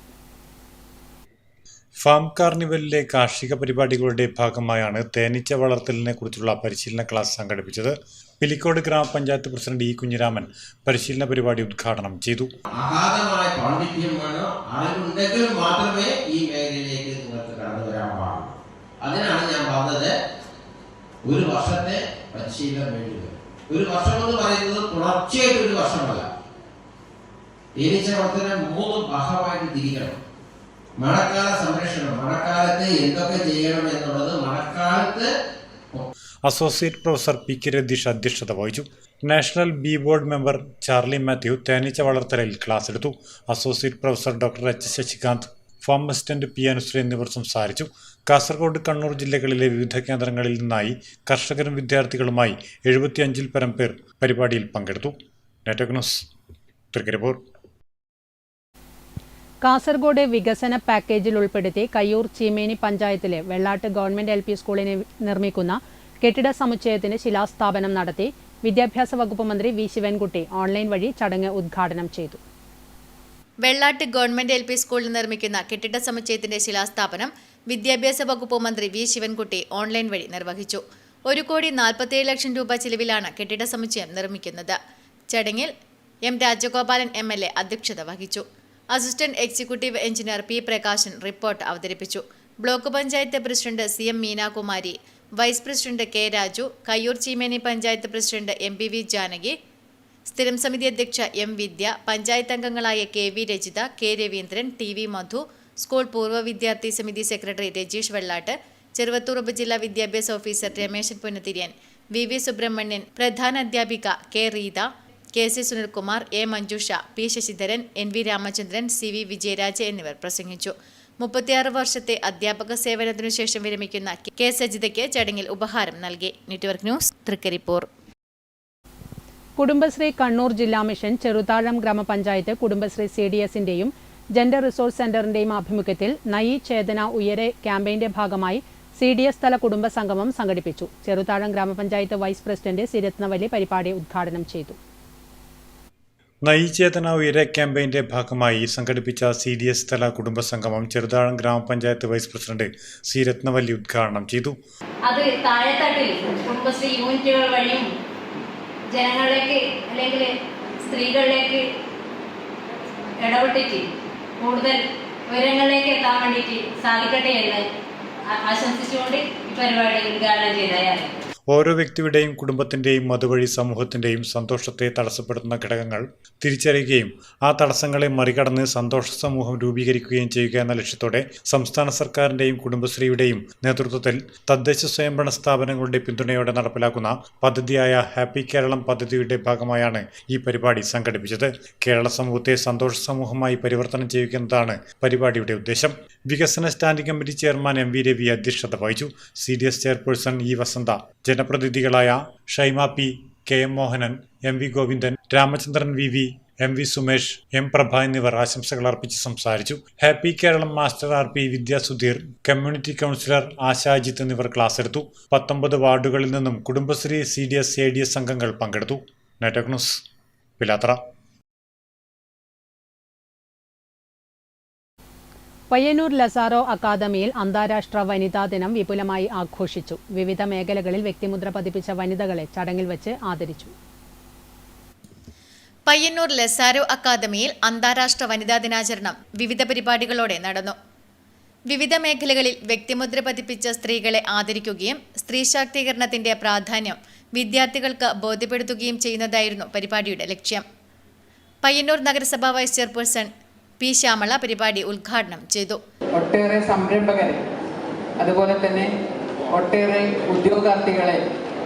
ഫാം കാർണിവലിലെ കാർഷിക പരിപാടികളുടെ ഭാഗമായാണ് തേനീച്ച വളർത്തലിനെ കുറിച്ചുള്ള പരിശീലന ക്ലാസ് സംഘടിപ്പിച്ചത്. പിലിക്കോട് ഗ്രാമപഞ്ചായത്ത് പ്രസിഡന്റ് E. കുഞ്ഞിരാമൻ പരിശീലന പരിപാടി ഉദ്ഘാടനം ചെയ്തു. അഗാധമായ പാണ്ഡിത്യം വേണം, അറിവുണ്ടെങ്കിൽ മാത്രമേ ഈ മേഖലയിലേക്ക് നിങ്ങൾക്ക് കടന്നു വരാൻ പാടുള്ളൂ. അതിനാണ് ഞാൻ പറഞ്ഞത് 1 വർഷത്തെ പരിശീലനം വേണ്ടി വരും. 1 വർഷം എന്ന് പറയുന്നത് തുടർച്ചയായിട്ട് 1 വർഷമല്ല. തേനീച്ച വളർത്തലിനെ 3 ഭാഗമായിട്ട് തിരിക്കണം. മഴക്കാല സംരക്ഷണം, മഴക്കാലത്ത് എന്തൊക്കെ ചെയ്യണം എന്നുള്ളത് മഴക്കാലത്ത്. Associate professor P. K. Ratheesh അധ്യക്ഷത വഹിച്ചു. National bee board member Charlie Mathew തേനീച്ച വളർത്തലിൽ ക്ലാസ് എടുത്തു. Associate professor doctor H. Shashikanth, farm assistant P. Anusree എന്നിവർ സംസാരിച്ചു. കാസർഗോഡ്, കണ്ണൂർ ജില്ലകളിലെ വിവിധ കേന്ദ്രങ്ങളിൽ നിന്നായി കർഷകരും വിദ്യാർത്ഥികളുമായി 75-ൽ പരം പേർ പരിപാടിയിൽ പങ്കെടുത്തു. Network news, Trikaripur. കാസർഗോഡ് വികസന പാക്കേജിൽ ഉൾപ്പെടുത്തി കയ്യൂർ ചീമേനി പഞ്ചായത്തിലെ വെള്ളാട്ട് ഗവൺമെന്റ് LP സ്കൂളിന് നിർമ്മിക്കുന്ന കെട്ടിട സമുച്ചയത്തിന് ശിലാസ്ഥാപനം നടത്തി. വിദ്യാഭ്യാസ വകുപ്പ് മന്ത്രി V. ശിവൻകുട്ടി ഓൺലൈൻ വഴി ചടങ്ങ് ഉദ്ഘാടനം ചെയ്തു. വെള്ളാട്ട് ഗവൺമെന്റ് LP സ്കൂളിൽ നിർമ്മിക്കുന്ന കെട്ടിട സമുച്ചയത്തിന്റെ ശിലാസ്ഥാപനം വിദ്യാഭ്യാസ വകുപ്പ് മന്ത്രി V. ശിവൻകുട്ടി ഓൺലൈൻ വഴി നിർവഹിച്ചു. 1,47,00,000 രൂപ ചിലവിലാണ് കെട്ടിട സമുച്ചയം നിർമ്മിക്കുന്നത്. ചടങ്ങിൽ M. രാജഗോപാലൻ MLA അധ്യക്ഷത വഹിച്ചു. Assistant executive engineer P. Prakashan report അവതരിപ്പിച്ചു. Block panchayat president CM Meenakumari, vice president K. Raju, Kayyur Cheemeni panchayat president MPV Janaki, സ്ഥിരം സമിതി അധ്യക്ഷ M. വിദ്യ, പഞ്ചായത്ത് അംഗങ്ങളായ KV Rajitha, K. Raveendran, TV Madhu, school പൂർവ്വ വിദ്യാർത്ഥി സമിതി സെക്രട്ടറി രജീഷ് വെള്ളാട്ട്, ചെറുവത്തൂർ ഉപജില്ലാ വിദ്യാഭ്യാസ ഓഫീസർ രമേശൻ പുന്നതിരിയൻ, VV സുബ്രഹ്മണ്യൻ, പ്രധാന അധ്യാപിക K. Reetha, KC Sunilkumar, A. Manjusha, P. Sasidharan, NV Ramachandran, CV Vijayaraj എന്നിവർ പ്രസംഗിച്ചു. 36 വർഷത്തെ അധ്യാപക സേവനത്തിനു ശേഷം വിരമിക്കുന്ന K. സജിതയ്ക്ക് ചടങ്ങിൽ ഉപഹാരം നൽകി. Network news, Trikaripur. കുടുംബശ്രീ കണ്ണൂർ ജില്ലാ മിഷൻ ചെറുതാഴം ഗ്രാമപഞ്ചായത്ത് കുടുംബശ്രീ CDSന്റെയും ജെൻഡർ റിസോഴ്സ് സെന്ററിന്റെയും ആഭിമുഖ്യത്തിൽ നയി ചേതന ഉയരെ ക്യാമ്പയിന്റെ ഭാഗമായി CDS തല കുടുംബ സംഗമം സംഘടിപ്പിച്ചു. ചെറുതാഴം ഗ്രാമപഞ്ചായത്ത് വൈസ് പ്രസിഡന്റ് സി രത്നവല്ലി പരിപാടി ഉദ്ഘാടനം ചെയ്തു. നയി ചേതന ഉയരെ ക്യാമ്പയിന്റെ ഭാഗമായി സംഘടിപ്പിച്ച CDS തല കുടുംബ സംഗമം ചെറുതാഴം ഗ്രാമപഞ്ചായത്ത് വൈസ് പ്രസിഡന്റ് സി രത്നവല്ലി ഉദ്ഘാടനം ചെയ്തു. അത് താഴെത്തട്ടിൽ കുടുംബശ്രീ യൂണിറ്റുകൾ വഴിയും ജനങ്ങളിലേക്ക് അല്ലെങ്കിൽ സ്ത്രീകളിലേക്ക് ഇടപെട്ടിട്ട് കൂടുതൽ ഉയരങ്ങളിലേക്ക് എത്താൻ വേണ്ടിയിട്ട് സാധിക്കട്ടെ എന്ന് ആശംസിച്ചുകൊണ്ട് ഈ പരിപാടി ഉദ്ഘാടനം ചെയ്തയാൾ. ഓരോ വ്യക്തിയുടെയും കുടുംബത്തിന്റെയും അതുവഴി സമൂഹത്തിന്റെയും സന്തോഷത്തെ തടസ്സപ്പെടുത്തുന്ന ഘടകങ്ങൾ തിരിച്ചറിയുകയും ആ തടസ്സങ്ങളെ മറികടന്ന് സന്തോഷ സമൂഹം രൂപീകരിക്കുകയും ചെയ്യുക എന്ന ലക്ഷ്യത്തോടെ സംസ്ഥാന സർക്കാരിന്റെയും കുടുംബശ്രീയുടെയും നേതൃത്വത്തിൽ തദ്ദേശ സ്വയംഭരണ സ്ഥാപനങ്ങളുടെ പിന്തുണയോടെ നടപ്പിലാക്കുന്ന പദ്ധതിയായ ഹാപ്പി കേരളം പദ്ധതിയുടെ ഭാഗമായാണ് ഈ പരിപാടി സംഘടിപ്പിച്ചത്. കേരള സമൂഹത്തെ സന്തോഷ സമൂഹമായി പരിവർത്തനം ചെയ്യുന്നതാണ് പരിപാടിയുടെ ഉദ്ദേശം. വികസന standing committee chairman MV Ravi അധ്യക്ഷത വഹിച്ചു. CDS ചെയർപേഴ്സൺ E വസന്ത, ജനപ്രതിനിധികളായ Shaima P, KM Mohanan, MV Govindan, Ramachandran VV, MV Sumesh, M Prabha എന്നിവർ ആശംസകൾ അർപ്പിച്ച് സംസാരിച്ചു. Happy Keralam master RP Vidya Sudheer, community counsellor Asha Ajith എന്നിവർ ക്ലാസ് എടുത്തു. 19 വാർഡുകളിൽ നിന്നും കുടുംബശ്രീ CDS ADS അംഗങ്ങൾ പങ്കെടുത്തു. Network news, Pilathara. Payyanur Lazaro അക്കാദമിയിൽ അന്താരാഷ്ട്ര വനിതാ ദിനം വിപുലമായി ആഘോഷിച്ചു. വിവിധ മേഖലകളിൽ വ്യക്തിമുദ്ര പതിപ്പിച്ച വനിതകളെ ചടങ്ങിൽ വെച്ച് ആദരിച്ചു. പയ്യന്നൂർ ലസാറോ അക്കാദമിയിൽ അന്താരാഷ്ട്ര വനിതാ ദിനാചരണം വിവിധ പരിപാടികളോടെ നടന്നു. വിവിധ മേഖലകളിൽ വ്യക്തിമുദ്ര പതിപ്പിച്ച സ്ത്രീകളെ ആദരിക്കുകയും സ്ത്രീ ശാക്തീകരണത്തിന്റെ പ്രാധാന്യം വിദ്യാർത്ഥികൾക്ക് ബോധ്യപ്പെടുത്തുകയും ചെയ്യുന്നതായിരുന്നു പരിപാടിയുടെ ലക്ഷ്യം. പയ്യന്നൂർ നഗരസഭാ വൈസ് ചെയർപേഴ്സൺ P ശ്യാമള പരിപാടി ഉദ്ഘാടനം ചെയ്തു. ഒട്ടേറെ സംരംഭകരെ അതുപോലെ തന്നെ ഒട്ടേറെ ഉദ്യോഗാർത്ഥികളെ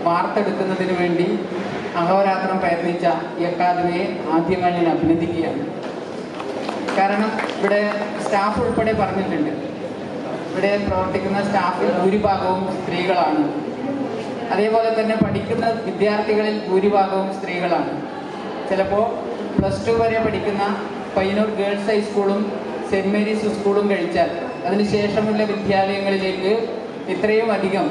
വാർത്തെടുക്കുന്നതിന് വേണ്ടി അഹോരാത്രം പ്രയത്നിച്ച ഈ അക്കാദമിയെ ആദ്യമായി ഞാൻ അഭിനന്ദിക്കുകയാണ്. കാരണം ഇവിടെ സ്റ്റാഫ് ഉൾപ്പെടെ പറഞ്ഞിട്ടുണ്ട്, ഇവിടെ പ്രവർത്തിക്കുന്ന സ്റ്റാഫിൽ ഭൂരിഭാഗവും സ്ത്രീകളാണ്. അതേപോലെ തന്നെ പഠിക്കുന്ന വിദ്യാർത്ഥികളിൽ ഭൂരിഭാഗവും സ്ത്രീകളാണ്. ചിലപ്പോൾ +2 വരെ പഠിക്കുന്ന പയ്യന്നൂർ ഗേൾസ് ഹൈസ്കൂളും സെൻറ് മേരീസ് സ്കൂളും കഴിച്ചാൽ അതിനുശേഷമുള്ള വിദ്യാലയങ്ങളിലേക്ക് ഇത്രയും അധികം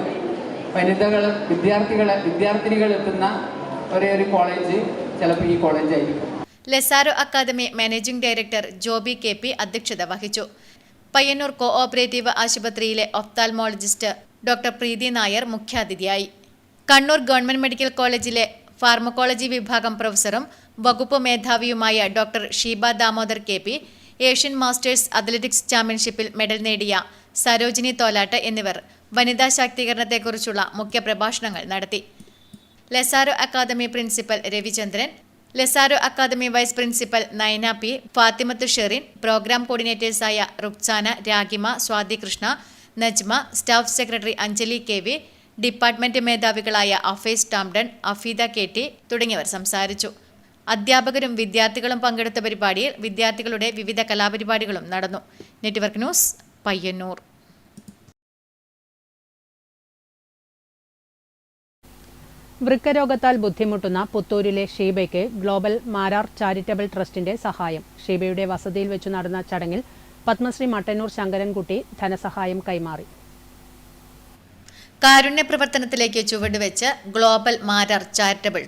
വിദ്യാർത്ഥിനികൾ എത്തുന്ന ഒരേ ഒരു കോളേജ് ചിലപ്പോൾ ഈ കോളേജായിരിക്കും. Lazaro academy managing director Joby KP അധ്യക്ഷത വഹിച്ചു. പയ്യന്നൂർ കോഓപ്പറേറ്റീവ് ആശുപത്രിയിലെ ഒഫ്താൽമോളജിസ്റ്റ് ഡോക്ടർ പ്രീതി നായർ മുഖ്യാതിഥിയായി. കണ്ണൂർ ഗവൺമെന്റ് മെഡിക്കൽ കോളേജിലെ ഫാർമക്കോളജി വിഭാഗം പ്രൊഫസറും വകുപ്പ് മേധാവിയുമായ doctor Sheeba Damodar KP, Asian masters athletics ചാമ്പ്യൻഷിപ്പിൽ മെഡൽ നേടിയ സരോജിനി തോലാട്ട് എന്നിവർ വനിതാ ശാക്തീകരണത്തെക്കുറിച്ചുള്ള മുഖ്യപ്രഭാഷണങ്ങൾ നടത്തി. Lazaro academy principal Ravichandran, Lazaro academy vice principal Nayana P, Fathimath Sherin, programme കോർഡിനേറ്റേഴ്സായ Ruksana, Ragima, Swathi Krishna, Najma, staff secretary Anjali KV, department മേധാവികളായ അഫേസ് ടാംഡൺ, Afeeda KT തുടങ്ങിയവർ സംസാരിച്ചു. അധ്യാപകരും വിദ്യാർത്ഥികളും പങ്കെടുത്ത പരിപാടിയിൽ വിദ്യാർത്ഥികളുടെ വിവിധ കലാപരിപാടികളും നടന്നു. Network news, Payyanur. വൃക്കരോഗത്താൽ ബുദ്ധിമുട്ടുന്ന പുത്തൂരിലെ ഷീബയ്ക്ക് ഗ്ലോബൽ മാരാർ ചാരിറ്റബിൾ ട്രസ്റ്റിന്റെ സഹായം. ഷീബയുടെ വസതിയിൽ വെച്ചു നടന്ന ചടങ്ങിൽ പത്മശ്രീ മട്ടന്നൂർ ശങ്കരൻകുട്ടി ധനസഹായം കൈമാറി. കാരുണ്യ പ്രവർത്തനത്തിലേക്ക് ചുവടുവെച്ച് ഗ്ലോബൽ മാരാർ ചാരിറ്റബിൾ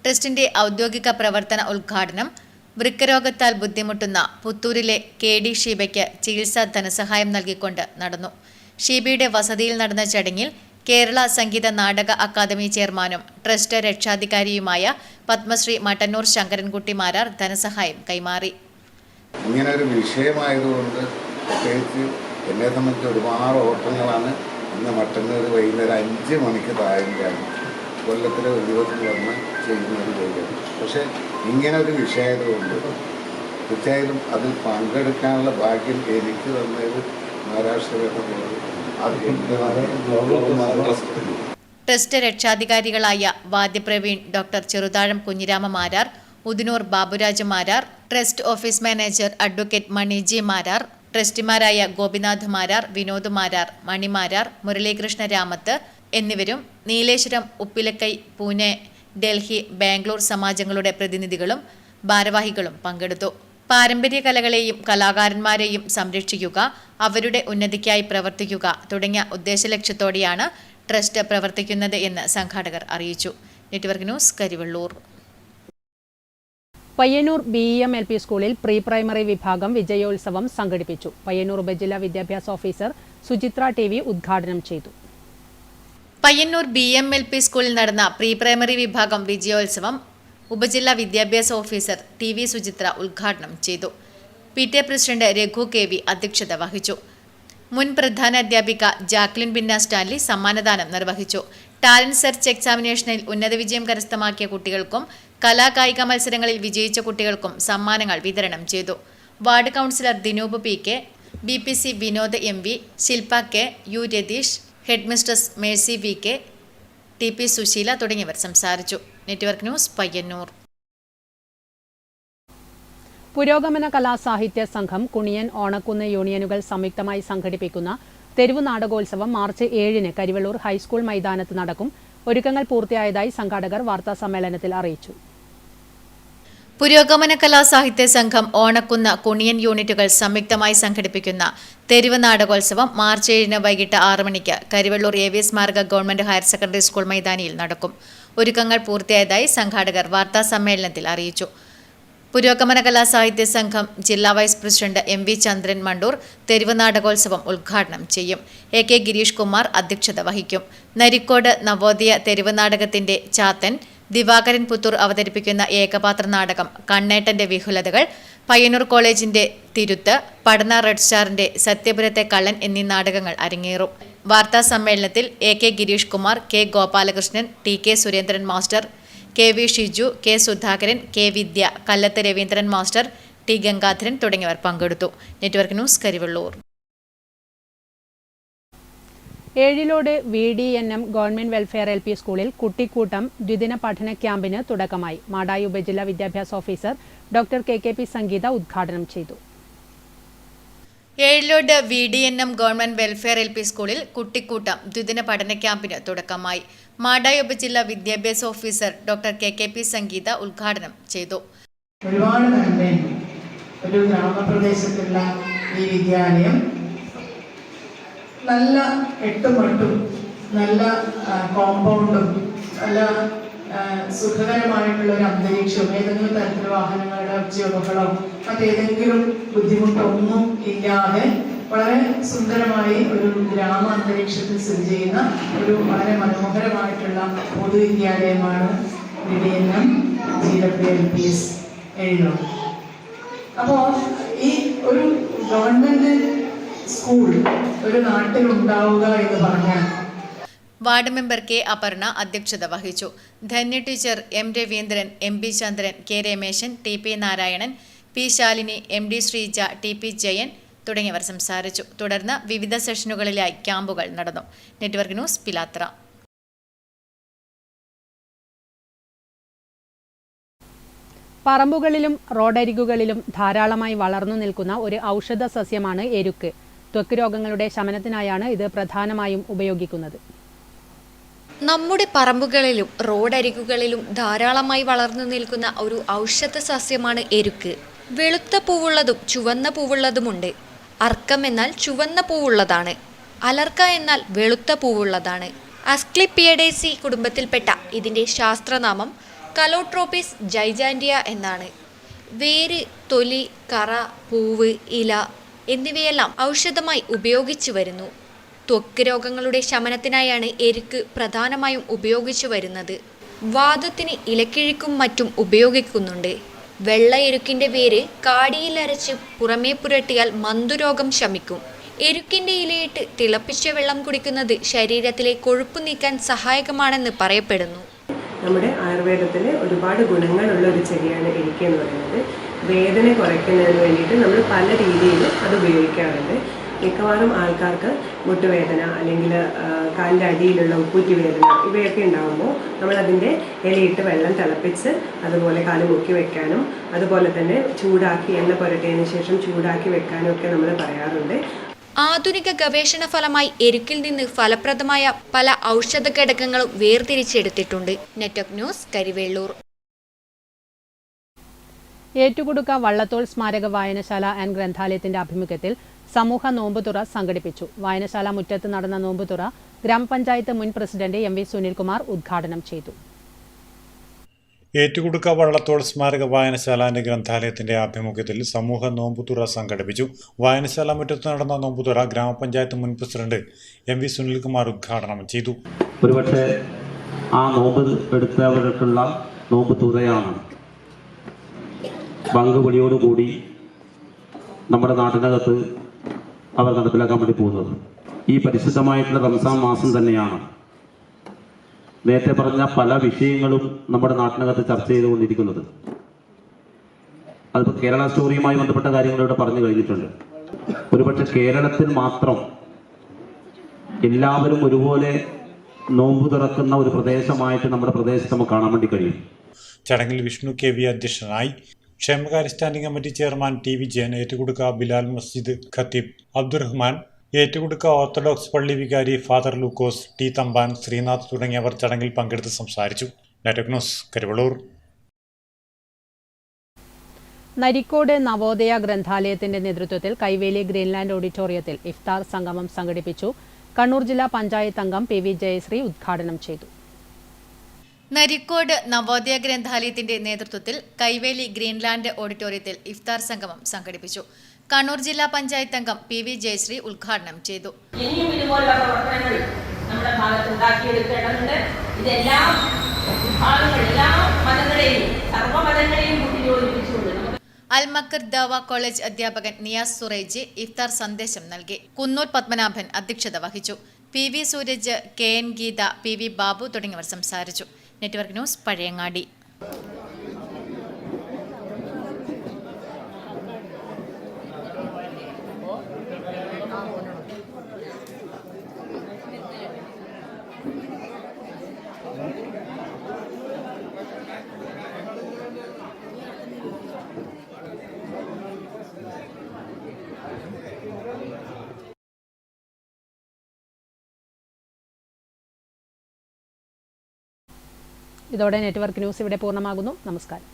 ട്രസ്റ്റിന്റെ ഔദ്യോഗിക പ്രവർത്തന ഉദ്ഘാടനം വൃക്കരോഗത്താൽ ബുദ്ധിമുട്ടുന്ന പുത്തൂരിലെ KD ഷീബയ്ക്ക് ചികിത്സാ ധനസഹായം നൽകിക്കൊണ്ട് നടന്നു. ഷീബയുടെ വസതിയിൽ നടന്ന ചടങ്ങിൽ കേരള സംഗീത നാടക അക്കാദമി ചെയർമാനും ട്രസ്റ്റ് രക്ഷാധികാരിയുമായ പത്മശ്രീ മട്ടന്നൂർ ശങ്കരൻകുട്ടി മാരാർ ധനസഹായം കൈമാറി. ഇങ്ങനെ ഒരു വിഷയമായതുകൊണ്ട് പ്രത്യേകിച്ച് എന്നെ സംബന്ധിച്ച് ഒരുപാട് ഓട്ടങ്ങളാണ്. ഇന്ന് മട്ടന്നൂർ വൈകുന്നേരം 5 മണിക്ക് താഴെയാണ് കൊല്ലത്തിലെ ഒരു ദിവസം വന്ന് ചെയ്യുന്ന ഒരു ജോലിയാണ്. പക്ഷേ ഇങ്ങനെ ഒരു വിഷയമായതുകൊണ്ട് തീർച്ചയായും അതിൽ പങ്കെടുക്കാനുള്ള ഭാഗ്യം എനിക്ക് തന്നത് മഹാരാഷ്ട്ര ട്രസ്റ്റ് രക്ഷാധികാരികളായ Vadyapraveen doctor Cheruthazham Kunhirama Marar, Udinur Baburaj Marar, trust office manager advocate Mani G Marar, ട്രസ്റ്റിമാരായ ഗോപിനാഥ് മാരാർ, വിനോദ് മാരാർ, മണിമാരാർ, മുരളീകൃഷ്ണ രാമത്ത് എന്നിവരും നീലേശ്വരം, ഉപ്പിലക്കൈ, പൂനെ, ഡൽഹി, ബാംഗ്ലൂർ സമാജങ്ങളുടെ പ്രതിനിധികളും ഭാരവാഹികളും പങ്കെടുത്തു. പാരമ്പര്യ കലകളെയും കലാകാരന്മാരെയും സംരക്ഷിക്കുക, അവരുടെ ഉന്നതിക്കായി പ്രവർത്തിക്കുക തുടങ്ങിയ ഉദ്ദേശലക്ഷ്യത്തോടെയാണ് ട്രസ്റ്റ് പ്രവർത്തിക്കുന്നത് എന്ന് സംഘാടകർ അറിയിച്ചു. Network news, Karivellur. Payyanur BEM LP സ്കൂളിൽ പ്രീ പ്രൈമറി വിഭാഗം വിജയോത്സവം സംഘടിപ്പിച്ചു. പയ്യന്നൂർ ഉപജില്ലാ വിദ്യാഭ്യാസ ഓഫീസർ സുചിത്ര TV ഉദ്ഘാടനം ചെയ്തു. പയ്യന്നൂർ BEM LP സ്കൂളിൽ നടന്ന പ്രീ പ്രൈമറി വിഭാഗം വിജയോത്സവം ഉപജില്ലാ വിദ്യാഭ്യാസ ഓഫീസർ TV സുചിത്ര ഉദ്ഘാടനം ചെയ്തു. PTA പ്രസിഡന്റ് രഘു KV അധ്യക്ഷത വഹിച്ചു. മുൻ പ്രധാന അധ്യാപിക ജാക്ലിൻ ബിന്ന സ്റ്റാൻലി സമ്മാനദാനം നിർവഹിച്ചു. ടാലന്റ് സെർച്ച് എക്സാമിനേഷനിൽ ഉന്നത വിജയം കരസ്ഥമാക്കിയ കുട്ടികൾക്കും കലാകായിക മത്സരങ്ങളിൽ വിജയിച്ച കുട്ടികൾക്കും സമ്മാനങ്ങൾ വിതരണം ചെയ്തു. Ward councillor Dinoop PK, BPC Vinod MV, Shilpa K, U Ratheesh, headmistress Mercy VK, TP Susheela തുടങ്ങിയവർ സംസാരിച്ചു. Network news Payyanur. പുരോഗമന കലാസാഹിത്യ സംഘം, കുണിയൻ, ഓണക്കുന്ന് യൂണിയനുകൾ സംയുക്തമായി സംഘടിപ്പിക്കുന്ന തെരുവ് നാടകോത്സവം മാർച്ച് 7-ന് കരിവെള്ളൂർ ഹൈസ്കൂൾ മൈതാനത്ത് നടക്കും. ഒരുക്കങ്ങൾ പൂർത്തിയായതായി സംഘാടകർ വാർത്താസമ്മേളനത്തിൽ അറിയിച്ചു. പുരോഗമന കലാസാഹിത്യ സംഘം, ഓണക്കുന്ന്, കുണിയൻ യൂണിറ്റുകൾ സംയുക്തമായി സംഘടിപ്പിക്കുന്ന തെരുവ് നാടകോത്സവം മാർച്ച് 7-ന് വൈകിട്ട് 6 മണിക്ക് കരിവെള്ളൂർ AV സ്മാരക ഗവൺമെന്റ് ഹയർ സെക്കൻഡറി സ്കൂൾ മൈതാനിയിൽ നടക്കും. ഒരുക്കങ്ങൾ പൂർത്തിയായതായി സംഘാടകർ വാർത്താസമ്മേളനത്തിൽ അറിയിച്ചു. പുരോഗമന കലാസാഹിത്യ സംഘം ജില്ലാ വൈസ് പ്രസിഡന്റ് MV ചന്ദ്രൻ മണ്ടൂർ തെരുവ് നാടകോത്സവം ഉദ്ഘാടനം ചെയ്യും. AK ഗിരീഷ് കുമാർ അധ്യക്ഷത വഹിക്കും. നരിക്കോട് നവോദയ തെരുവ് നാടകത്തിന്റെ ചാത്തൻ, ദിവാകരൻ പുത്തൂർ അവതരിപ്പിക്കുന്ന ഏകപാത്ര നാടകം കണ്ണേട്ടന്റെ വിഹുലതകൾ, പയ്യന്നൂർ കോളേജിന്റെ തിരുത്ത്, പഠന റെഡ് സ്റ്റാറിന്റെ സത്യപുരത്തെ കള്ളൻ എന്നീ നാടകങ്ങൾ അരങ്ങേറും. വാർത്താ സമ്മേളനത്തിൽ AK Girish Kumar, K Gopalakrishnan, TK Surendran master, KV Shiju, K Sudhakaran, K വിദ്യ, കല്ലത്ത് രവീന്ദ്രൻ മാസ്റ്റർ, T ഗംഗാധരൻ തുടങ്ങിയവർ പങ്കെടുത്തു. Network news Karivellur. Ezhilode VDNM government welfare LP സ്കൂളിൽ കുട്ടിക്കൂട്ടം ദ്വിദിന പഠന ക്യാമ്പിന് തുടക്കമായി. മാടായി ഉപജില്ലാ വിദ്യാഭ്യാസ ഓഫീസർ ഡോക്ടർ KKP സംഗീത ഉദ്ഘാടനം ചെയ്തു. Ezhilode VDNM government welfare LP സ്കൂളിൽ കുട്ടിക്കൂട്ടം ദ്വിദിന പഠന ക്യാമ്പിന് തുടക്കമായി. മാടായി ഉപജില്ലാ വിദ്യാഭ്യാസ ഓഫീസർ ഡോക്ടർ KKP സംഗീത ഉദ്ഘാടനം ചെയ്തു. ഒരുപാട് നന്മയുണ്ട്. ഒരു ഗ്രാമപ്രദേശത്തുള്ള ഈ വിദ്യാലയം നല്ല എട്ടുമട്ടും നല്ല കോമ്പൗണ്ടും നല്ല സുഖകരമായിട്ടുള്ള ഒരു അന്തരീക്ഷവും ഏതെങ്കിലും തരത്തിലുള്ള വാഹനങ്ങളുടെ ഒച്ചയോ മറ്റേതെങ്കിലും ബുദ്ധിമുട്ടൊന്നും ഇല്ലാതെ വളരെ സുന്ദരമായി ഒരു ഗ്രാമ അന്തരീക്ഷത്തിൽ സ്ഥിതി ചെയ്യുന്ന ഒരു വളരെ മനോഹരമായിട്ടുള്ള പൊതുവിദ്യാലയമാണ് VDNM GWLPS എഴുതുന്നത്. അപ്പോൾ ഈ ഒരു ഗവൺമെന്റ് സ്കൂൾ ഒരു നാട്ടിൽ ഉണ്ടാവുക എന്ന് പറഞ്ഞാൽ വാർഡ് മെമ്പർ K അപർണ അധ്യക്ഷത വഹിച്ചു. Dhanya teacher, M Raveendran, MB Chandran, K Rameshan, TP Narayanan, P Shalini, MD Sreeja, TP Jayan തുടങ്ങിയവർ സംസാരിച്ചു. തുടർന്ന് വിവിധ സെഷനുകളിലായി ക്യാമ്പുകൾ നടന്നു. നെറ്റ്വർക്ക് ന്യൂസ് പിലാത്ര. പറമ്പുകളിലും റോഡരികുകളിലും ധാരാളമായി വളർന്നു നിൽക്കുന്ന ഒരു ഔഷധ സസ്യമാണ് എരുക്ക്. ത്വക്ക് രോഗങ്ങളുടെ ശമനത്തിനായാണ് ഇത് പ്രധാനമായും ഉപയോഗിക്കുന്നത്. നമ്മുടെ പറമ്പുകളിലും റോഡരികുകളിലും ധാരാളമായി വളർന്നു നിൽക്കുന്ന ഒരു ഔഷധ സസ്യമാണ് എരുക്ക്. വെളുത്ത പൂവുള്ളതും ചുവന്ന പൂവുള്ളതുമുണ്ട്. അർക്കം എന്നാൽ ചുവന്ന പൂവുള്ളതാണ്. അലർക്ക എന്നാൽ വെളുത്ത പൂവുള്ളതാണ്. അസ്ക്ലിപ്പിയഡേസി കുടുംബത്തിൽപ്പെട്ട ഇതിൻ്റെ ശാസ്ത്രനാമം കലോട്രോപ്പിസ് ജൈജാൻഡിയ എന്നാണ്. വേര്, തൊലി, കറ, പൂവ്, ഇല എന്നിവയെല്ലാം ഔഷധമായി ഉപയോഗിച്ചു വരുന്നു. ത്വക്ക് രോഗങ്ങളുടെ ശമനത്തിനായാണ് എരുക്ക് പ്രധാനമായും ഉപയോഗിച്ചു വരുന്നത്. വാതത്തിന് ഇലക്കിഴിക്കും മറ്റും ഉപയോഗിക്കുന്നുണ്ട്. വെള്ള എരുക്കിൻ്റെ വേര് കാടിയിൽ അരച്ച് പുറമേ പുരട്ടിയാൽ മന്തുരോഗം ശമിക്കും. എരുക്കിൻ്റെ ഇലയിട്ട് തിളപ്പിച്ച വെള്ളം കുടിക്കുന്നത് ശരീരത്തിലെ കൊഴുപ്പ് നീക്കാൻ സഹായകമാണെന്ന് പറയപ്പെടുന്നു. നമ്മുടെ ആയുർവേദത്തിൽ ഒരുപാട് ഗുണങ്ങളുള്ള ഒരു ചെടിയാണ് എരുക്ക് എന്ന് പറയുന്നത്. വേദന കുറയ്ക്കുന്നതിന് വേണ്ടിയിട്ട് നമ്മൾ പല രീതിയിൽ അത് ഉപയോഗിക്കാറുണ്ട്. മിക്കവാറും ആൾക്കാർക്ക് മുട്ടുവേദന അല്ലെങ്കിൽ കാലിൻ്റെ അടിയിലുള്ള ഉപ്പൂറ്റി വേദന ഇവയൊക്കെ ഉണ്ടാകുമ്പോൾ നമ്മളതിൻ്റെ ഇലയിട്ട് വെള്ളം തിളപ്പിച്ച് അതുപോലെ കാല് മുക്കി വെക്കാനും അതുപോലെ തന്നെ ചൂടാക്കി എണ്ണ പുരട്ടിയതിന് ശേഷം ചൂടാക്കി വെക്കാനും ഒക്കെ നമ്മൾ പറയാറുണ്ട്. ആധുനിക ഗവേഷണ ഫലമായി എരുക്കിൽ നിന്ന് ഫലപ്രദമായ പല ഔഷധ ഘടകങ്ങളും വേർതിരിച്ചെടുത്തിട്ടുണ്ട്. Network news Karivellur. ഏറ്റുകുടുക്ക വള്ളത്തോൾ സ്മാരക വായനശാല ആൻഡ് ഗ്രന്ഥാലയത്തിന്റെ ആഭിമുഖ്യത്തിൽ സമൂഹ നോമ്പുതുറ സംഘടിപ്പിച്ചു. വായനശാല മുറ്റത്ത് നടന്ന നോമ്പുതുറ ഗ്രാമപഞ്ചായത്ത് മുൻ പ്രസിഡന്റ് MV സുനിൽകുമാർ ഉദ്ഘാടനം ചെയ്തു. ഏറ്റുകുടുക്ക വള്ളത്തോൾ സ്മാരക വായനശാല ആൻഡ് ഗ്രന്ഥാലയത്തിന്റെ ആഭിമുഖ്യത്തിൽ സമൂഹ നോമ്പുതുറ സംഘടിപ്പിച്ചു. വായനശാല മുറ്റത്ത് നടന്ന നോമ്പുതുറ ഗ്രാമപഞ്ചായത്ത് മുൻ പ്രസിഡന്റ് MV സുനിൽകുമാർ ഉദ്ഘാടനം ചെയ്തു. ഒരുപക്ഷെ ആ നോമ്പ് എടുത്തവർക്കുള്ള നോമ്പ് തുറയാണ് ബാങ്ക് വിളിയോടുകൂടി നമ്മുടെ നാട്ടിനകത്ത് അവർ നടപ്പിലാക്കാൻ വേണ്ടി പോകുന്നത്. ഈ പരിശുദ്ധമായിട്ടുള്ള റംസാൻ മാസം തന്നെയാണ് നേരത്തെ പറഞ്ഞ പല വിഷയങ്ങളും നമ്മുടെ നാട്ടിനകത്ത് ചർച്ച ചെയ്തുകൊണ്ടിരിക്കുന്നത്. അതിപ്പോൾ കേരള സ്റ്റോറിയുമായി ബന്ധപ്പെട്ട കാര്യങ്ങൾ ഇവിടെ പറഞ്ഞു കഴിഞ്ഞിട്ടുണ്ട്. ഒരുപക്ഷെ കേരളത്തിൽ മാത്രം എല്ലാവരും ഒരുപോലെ നോമ്പ് തുറക്കുന്ന ഒരു പ്രദേശമായിട്ട് നമ്മുടെ പ്രദേശത്ത് നമുക്ക് കാണാൻ വേണ്ടി കഴിയും. ചടങ്ങിൽ വിഷ്ണു KV അധ്യക്ഷനായി. ക്ഷേമകാര്യ standing committee chairman TV Jayan, Ettukudukka Bilal മസ്ജിദ് ഖത്തീബ് അബ്ദുറഹ്മാൻ, ഏറ്റുകൊടുക്ക ഓർത്തഡോക്സ് പള്ളി വികാരി ഫാദർ ലൂക്കോസ്, T തമ്പാൻ, ശ്രീനാഥ് തുടങ്ങിയവർ ചടങ്ങിൽ പങ്കെടുത്ത് സംസാരിച്ചു. Network news, Karivellur. നരിക്കോട് നവോദയ ഗ്രന്ഥാലയത്തിന്റെ നേതൃത്വത്തിൽ കൈവേലി ഗ്രീൻലാൻഡ് ഓഡിറ്റോറിയത്തിൽ ഇഫ്താർ സംഗമം സംഘടിപ്പിച്ചു. കണ്ണൂർ ജില്ലാ പഞ്ചായത്ത് അംഗം PV ജയശ്രീ ഉദ്ഘാടനം ചെയ്തു. നരിക്കോട് നവോദയ ഗ്രന്ഥാലയത്തിന്റെ നേതൃത്വത്തിൽ കൈവേലി ഗ്രീൻലാൻഡ് ഓഡിറ്റോറിയത്തിൽ ഇഫ്താർ സംഗമം സംഘടിപ്പിച്ചു. കണ്ണൂർ ജില്ലാ പഞ്ചായത്ത് അംഗം PV ജയശ്രീ ഉദ്ഘാടനം ചെയ്തു. ഇനിയും ഇതുപോലുള്ള പ്രവർത്തനങ്ങൾ നമ്മുടെ ഭാഗത്ത് ഉണ്ടാക്കിയെടുക്കേണ്ടതുണ്ട്. ഇതെല്ലാം എല്ലാ മതങ്ങളെയും സർവ്വമതങ്ങളെയും കൂട്ടിയോജിപ്പിച്ചുകൊണ്ട് അൽമക്കർ ദാവ കോളേജ് അധ്യാപകൻ നിയാസ് സുറൈജ് ഇഫ്താർ സന്ദേശം നൽകി. കുന്നൂർ പത്മനാഭൻ അധ്യക്ഷത വഹിച്ചു. PV Sooraj, KN Geetha, PV Babu തുടങ്ങിയവർ സംസാരിച്ചു. Network news, Pazhayangadi. ഇതോടെ നെറ്റ്വർക്ക് ന്യൂസ് ഇവിടെ പൂർണ്ണമാകുന്നു. നമസ്കാരം.